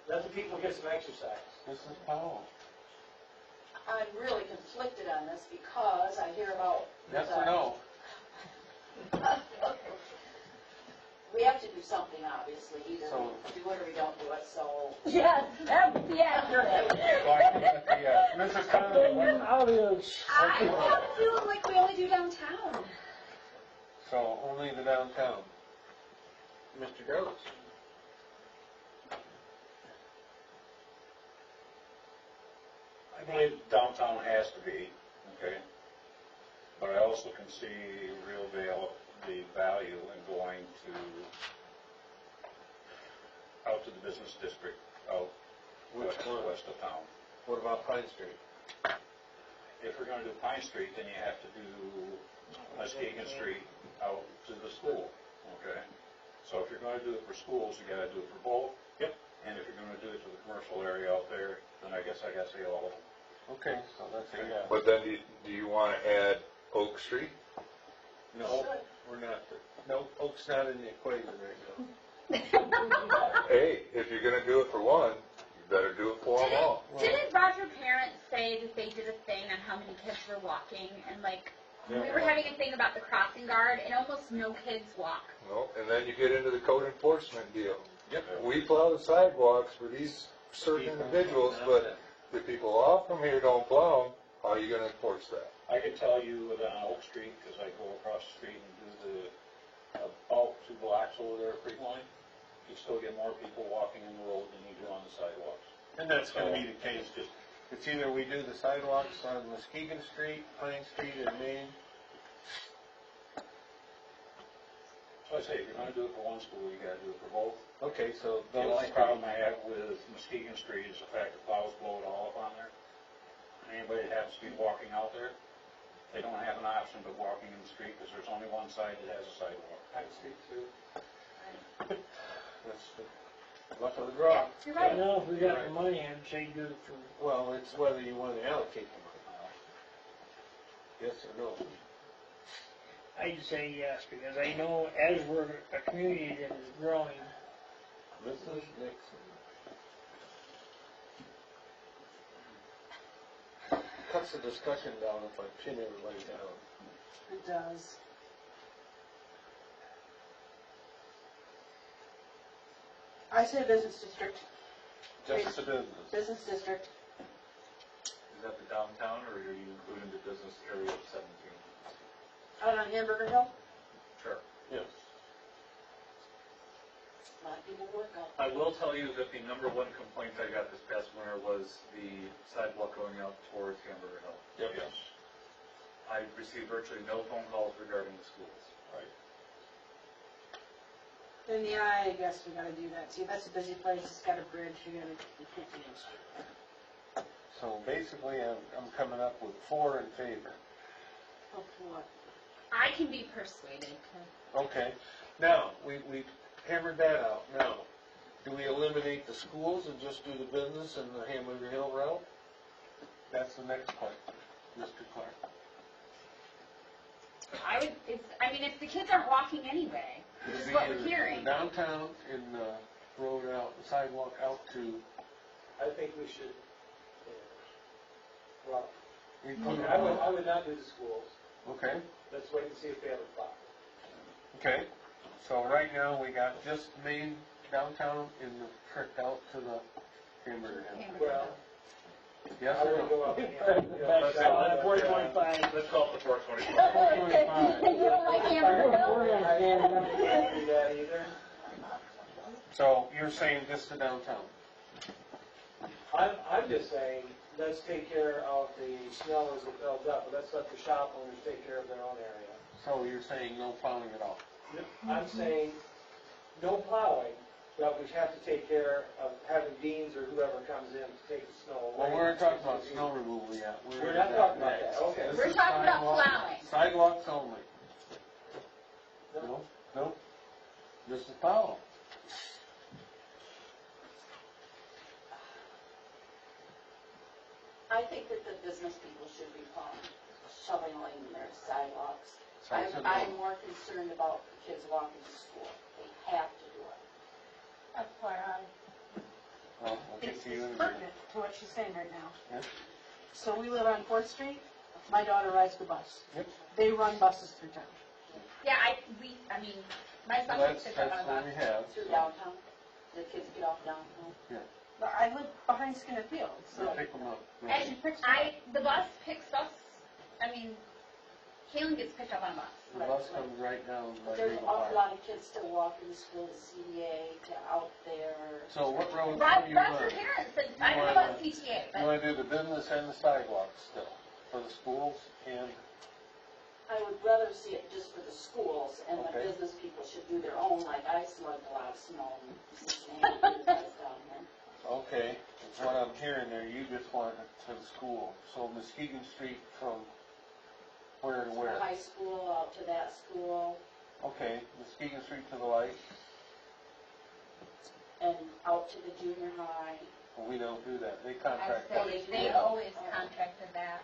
Let the people get some exercise. Mrs. Powell, I'm really conflicted on this because I hear about. yes or no? We have to do something, obviously, either So- we do it or we don't do it, so. Yes, that would be accurate. Yes, Mrs. Conley, what- Obvious. I want to do it like we only do downtown. so only the downtown. Mr. Gross? I believe downtown has to be, okay? But I also can see the value in going to, out to the business district, out Which one? west of town. What about Pine Street? If we're gonna do Pine Street, then you have to do Muskegon Street out to the school, okay? So if you're gonna do it for schools, you gotta do it for both. Yep. And if you're gonna do it to the commercial area out there, then I guess I gotta say all of them. Okay, so that's a yes. But then do you wanna add Oak Street? No, we're not, no, Oak's not in the equation right now. Hey, if you're gonna do it for one, you better do it for them all. Didn't Roger Parents say that they did a thing on how many kids were walking and like we were having a thing about the crossing guard and almost no kids walk. No, and then you get into the code enforcement deal. Yep. We plow the sidewalks for these certain individuals, but the people off from here don't plow them, how are you gonna enforce that? I can tell you that on Oak Street, because I go across the street and do the, about 2 blocks over there at Creekline, you still get more people walking in the road than you do on the sidewalks. And that's gonna be the case, just, it's either we do the sidewalks on Muskegon Street, Pine Street, and Main. So I say, if you're gonna do it for one school, you gotta do it for both. Okay, so The only problem I have with Muskegon Street is the fact that plows blow it all up on there. Anybody that happens to be walking out there, they don't have an option but walking in the street, because there's only one side that has a sidewalk. Pine Street too. That's the luck of the draw. You're I right. know if we got the money, I'd say do it for, Well, it's whether you wanna allocate the money. Yes or no? I'd say yes, because I know as we're a community that is growing, Mrs. Nixon. Cuts the discussion down if I pin everybody down. It does. I say business district, Just the business. business district. Is that the downtown, or are you including the business area of 17? Out on Hamburger Hill? Sure. Yes. A lot of people work on. I will tell you that the number one complaint I got this past winter was the sidewalk going out towards Hamburger Hill. Yep. Yes. I received virtually no phone calls regarding the schools. Right. Then yeah, I guess we gotta do that too. That's a busy place, it's got a bridge, you gotta keep the street. So basically, I'm coming up with 4 in favor. Oh, what? I can be persuaded to. Okay. Now, we hammered that out. Now, do we eliminate the schools and just do the business and the Hamburger Hill route? That's the next part, Mr. Clark. I mean, if the kids aren't walking anyway, which is what we're hearing. Downtown and road out, the sidewalk out to. I think we should, well, We put I would not do the schools. Okay. Let's wait and see if they have a plot. Okay. So right now we got just Main downtown in the trick out to the hamburger hill? Well, Yes I or would go no? up and down. 425. Let's call it the 425. 425. You don't like hamburger Bill? We're gonna stand I up. can't do that either. So you're saying just the downtown? I'm just saying, let's take care of the snow as it builds up, but let's let the shop owners take care of their own area. So you're saying no plowing at all? I'm saying, no plowing, but we have to take care of having Deans or whoever comes in to take the snow away. Well, we're not talking about snow removal yet. We're not talking about that, okay. This We're is talking about sidewalk- plowing. Sidewalks only. No. No? No? This is plowing. I think that the business people should be shoveling their sidewalks. So I said no. I'm more concerned about kids walking to school. They have to do it. That's why Well, we'll get it's to you in a minute. pertinent to what she's saying right now. Yep. So we live on 4th Street, my daughter rides the bus. Yep. They run buses through town. Yeah, I mean, my son That's, gets picked up that's on a what we bus. have. Through downtown. The kids get off downtown. But I live behind Skinner Field, so. So pick them up. And the bus picks us, I mean, Kaylin gets picked up on a bus. The bus comes right down by But there's an Eagle awful Park. lot of kids still walking to school, to CDA, to out there. So what road Rod, do you Roger want? Parents, and You I know wanna- about CTA, You but wanna do the business and the sidewalks still, for the schools and, I would rather see it just for the schools, and the Okay. business people should do their own, like I slugged a lot of snow in Cincinnati, down here. okay, what I'm hearing there, you just want it to the school. So Muskegon Street from where to From where? high school out to that school, Okay, Muskegon Street to the light, and out to the junior high. well, we don't do that, they I'd contract. say they always contracted that.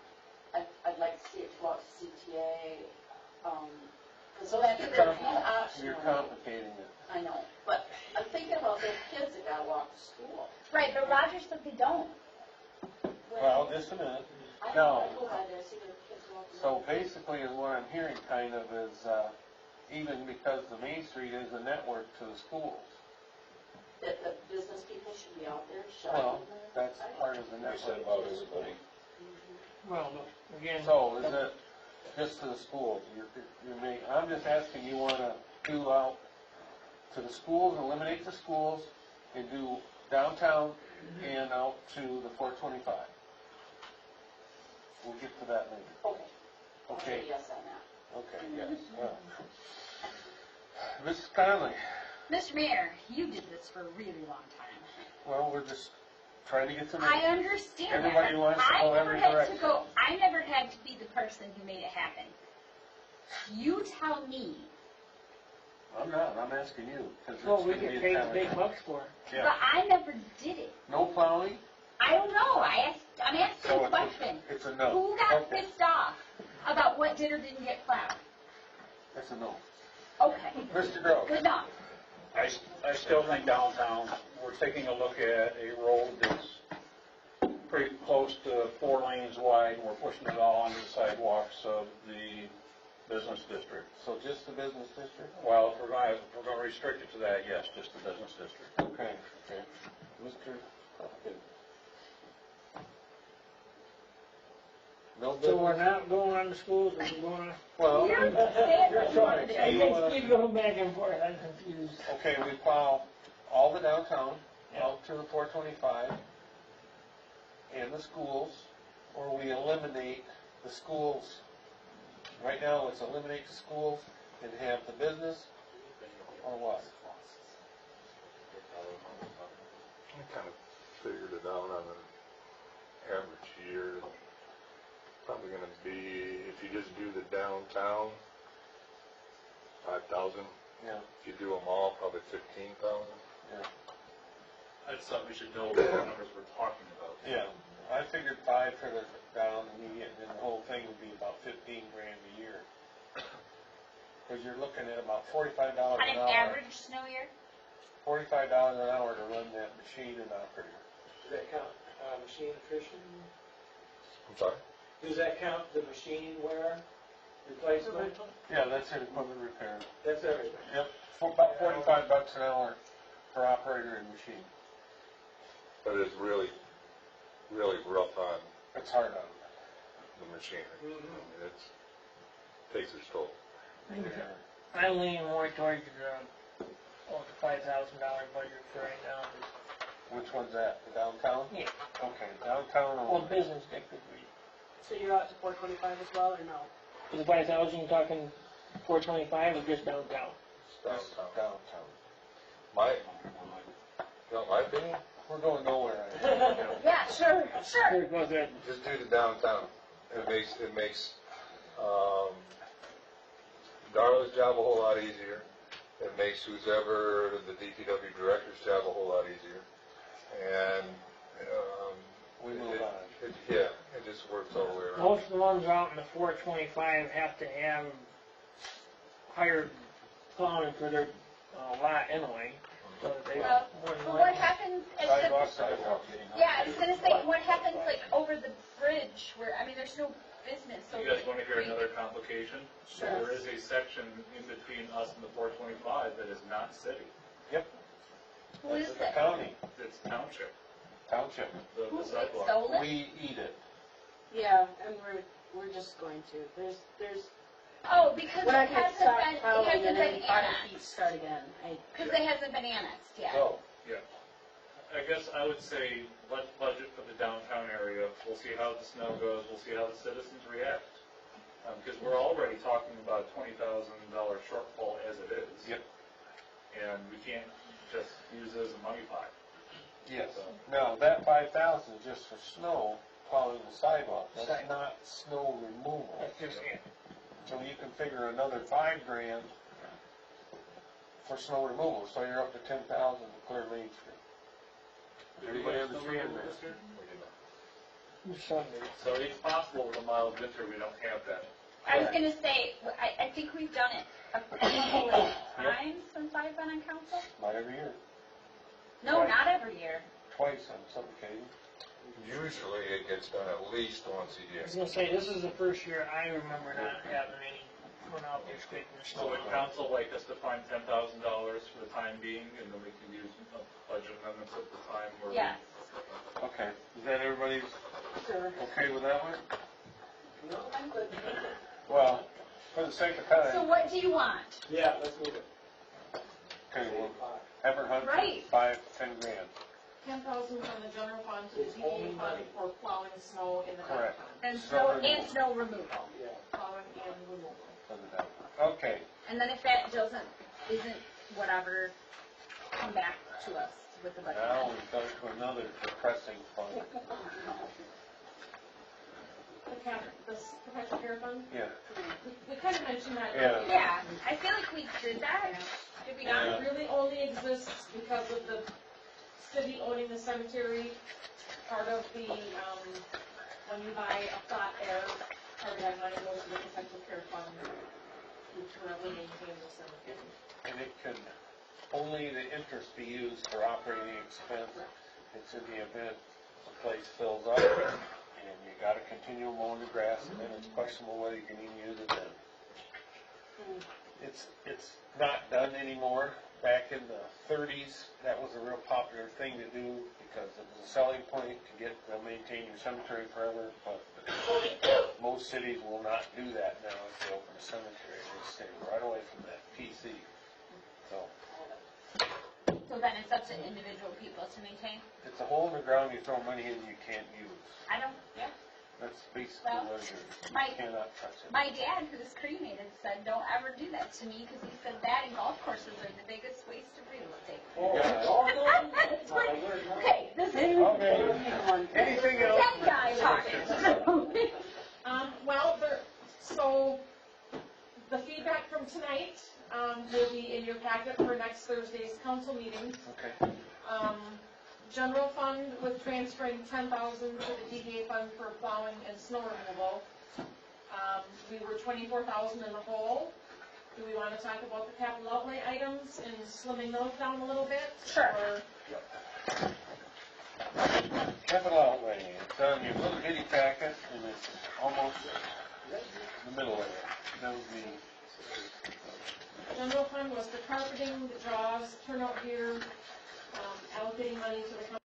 I'd like to see it go out to CTA, because So those that's kids your- are being optional. You're complicating it. I know, but I'm thinking about those kids that gotta walk to school. Right, but Roger said they don't. Well, just a minute. I no. go by there, see the kids walking. So basically is what I'm hearing kind of is, even because the Main Street is a network to the schools. That the business people should be out there Well, shoveling. that's part of the network. Well, no, again. So is it just to the schools? I'm just asking, you wanna do out to the schools, eliminate the schools, and do downtown and out to the 425? We'll get to that later. Okay. Okay, Yes on that. okay, yes. Well. Mrs. Conley, Mr. Mayor, you did this for a really long time. well, we're just trying to get some. I understand that. Everybody wants to go every direction. I never had to be the person who made it happen. You tell me, I'm not, I'm asking you, because it's Well, we gonna be get a paid the town big account. bucks for it. but Yeah, I never did it. no plowing, I don't know. I'm asking so a question. it's a no. Who got Okay, pissed off about what did or didn't get plowed? that's a no. Okay, Mr. Groves? good enough. I still think downtown, we're taking a look at a road that's pretty close to 4 lanes wide, and we're pushing it all onto the sidewalks of the business district. So just the business district? Well, if we're gonna restrict it to that, yes, just the business district. Okay, okay. Mr. Hopkins? No So we're business? not going on the schools, we're going on. Well, You're saying what you want to do. I guess keep going back and forth, I'm confused. okay, we plow all the downtown, out to the 425, and the schools, or we eliminate the schools. Right now, it's eliminate the schools and have the business, or what? I kind of figured it out on an average year. Probably gonna be, if you just do the downtown, 5,000. Yeah, If you do them all, probably 15,000. yeah. That's something we should know what numbers we're talking about. Yeah, I figured 5 for the down, and then the whole thing would be about 15 grand a year. Because you're looking at about $45 On an an hour. average snow year? $45 an hour to run that machine and operator. Does that count, machine attrition? I'm sorry? Does that count the machine wear, replacement? Yeah, that's an equipment repair. That's everything. Yep, for about $45 an hour per operator and machine. But it's really, really rough on It's hard on the machinery. I mean, takes its toll. them. I lean more towards the $5,000 budget for right now. Which one's that, the downtown? Yeah. Okay, downtown Well, only. business district, So you're out to 425 as well, or no? is the 5,000 you talking 425 or just downtown? Just Downtown. downtown. My opinion, We're going nowhere. I think, you know. Yeah, sure. Here it goes there. just do the downtown. It makes, Darla's job a whole lot easier. It makes who's ever the DPW director's job a whole lot easier. And, We move on. Yeah, it just works all the way around. Most of the ones out in the 425 have to have hired plowing for their lot anyway. So that they Well, wouldn't but let- what happens at Sidewalk, the, sidewalk. yeah, I was gonna say, what happens like over the bridge where, I mean, there's no business, so. You guys wanna hear another complication? Sure. There is a section in between us and the 425 that is not city. Who is The it? county, It's township, township. the sidewalk. Stole it? We eat it. Yeah, and we're just going to. There's, Oh, because we're it not gonna hasn't stop been, it plowing hasn't and then been 5 annexed. feet start again. Because it hasn't been annexed yet. So, I guess I would say, let's budget for the downtown area, we'll see how the snow goes, we'll see how the citizens react. Because we're already talking about a $20,000 shortfall as it is. Yep. And we can't just use it as a money pie. yes. Now, that 5,000 is just for snow plowing the sidewalk. That's Right. not snow removal. That's just it. So you can figure another $5,000 for snow removal, so you're up to 10,000 to clear Main Street. Everybody understand that? This year? Sunday. So it's possible with a mild winter, we don't have that. I was gonna say, I think we've done it a couple of times since I've been on council. Not every year, No, not every year. twice on some occasions. Usually it gets done at least once a I year. was gonna say, this is the first year I remember not having any going out there scraping the So snow. would council like us to find $10,000 for the time being, and then we can use budget amendments at the time where we... Yes. Okay, is that everybody's Sure. okay with that one? No, I'm good. Well, for the sake of So time, what do you want? Yeah, let's move it. okay, we'll have her hunt Right. for 5-10 grand. 10,000 from the general fund to the DDA fund for plowing snow in the Correct. downtown. And snow removal. Yeah. Plowing and removal. For the downtown. Okay, And then if that isn't whatever, come back to us with the budget. now we go to another depressing fund. The perpetual care fund, Yeah, we kind of mentioned that. Yeah. Yeah, I feel like we did that, did we not? It really only exists because of the city owning the cemetery. Part of the, when you buy a plot there, part of that money goes to the potential care fund to currently maintain the cemetery. and it could, only the interest be used for operating expense. It's in the event the place fills up and you gotta continue mowing the grass, and then it's questionable whether you can even use it then. It's not done anymore. Back in the 30s, that was a real popular thing to do because it was a selling point to get to maintain your cemetery forever, but most cities will not do that now if they open a cemetery. They stay right away from that PC. So, So then it's up to individual people to maintain? it's a hole in the ground you throw money in you can't use. I don't, yeah. That's basically Well, what it is. my- You cannot touch it. My dad, who was cremated, said, don't ever do that to me, because he said that and golf courses are the biggest waste of real estate. It's like, okay, this is Okay. Anything else? that guy talking. Well, so the feedback from tonight will be in your packet for next Thursday's council meeting. Okay. General fund with transferring 10,000 to the DDA fund for plowing and snow removal. We were 24,000 in the hole. Do we want to talk about the capital outlay items and slimming those down a little bit? Sure. Or- Capital outlay, it's on your little bitty packet, and it's almost the middle of it. That would be, General fund was the carpeting, the draws, turnout gear, allocating money to the county